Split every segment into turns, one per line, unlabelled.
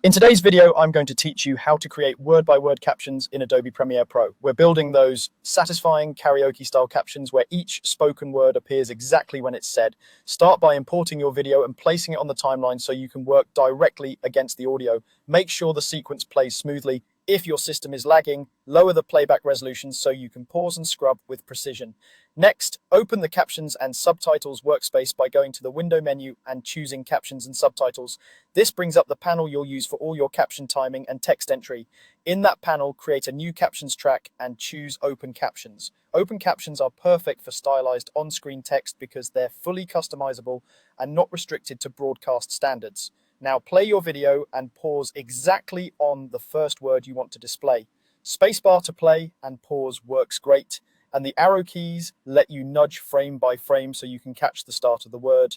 In today's video, I'm going to teach you how to create word-by-word captions in Adobe Premiere Pro. We're building those satisfying karaoke-style captions where each spoken word appears exactly when it's said. Start by importing your video and placing it on the timeline so you can work directly against the audio. Make sure the sequence plays smoothly. If your system is lagging, lower the playback resolution so you can pause and scrub with precision. Next, open the Captions and Subtitles workspace by going to the window menu and choosing Captions and Subtitles. This brings up the panel you'll use for all your caption timing and text entry. In that panel, create a new captions track and choose Open Captions. Open Captions are perfect for stylized on-screen text because they're fully customizable and not restricted to broadcast standards. Now play your video and pause exactly on the first word you want to display. Spacebar to play and pause works great, and the arrow keys let you nudge frame by frame so you can catch the start of the word.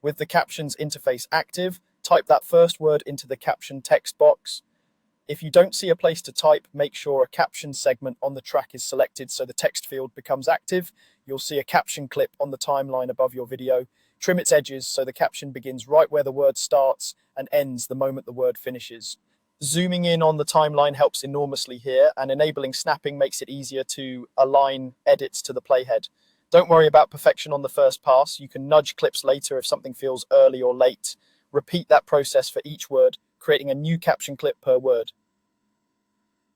With the captions interface active, type that first word into the caption text box. If you don't see a place to type, make sure a caption segment on the track is selected so the text field becomes active. You'll see a caption clip on the timeline above your video. Trim its edges so the caption begins right where the word starts and ends the moment the word finishes. Zooming in on the timeline helps enormously here, and enabling snapping makes it easier to align edits to the playhead. Don't worry about perfection on the first pass. You can nudge clips later if something feels early or late. Repeat that process for each word, creating a new caption clip per word.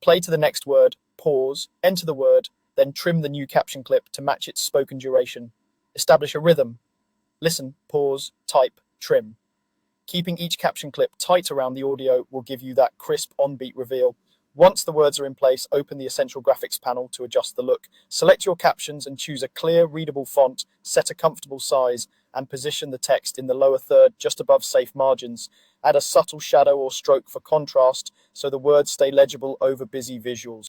Play to the next word, pause, enter the word, then trim the new caption clip to match its spoken duration. Establish a rhythm. Listen, pause, type, trim. Keeping each caption clip tight around the audio will give you that crisp on-beat reveal. Once the words are in place, open the Essential Graphics panel to adjust the look. Select your captions and choose a clear, readable font, set a comfortable size, and position the text in the lower third just above safe margins. Add a subtle shadow or stroke for contrast so the words stay legible over busy visuals.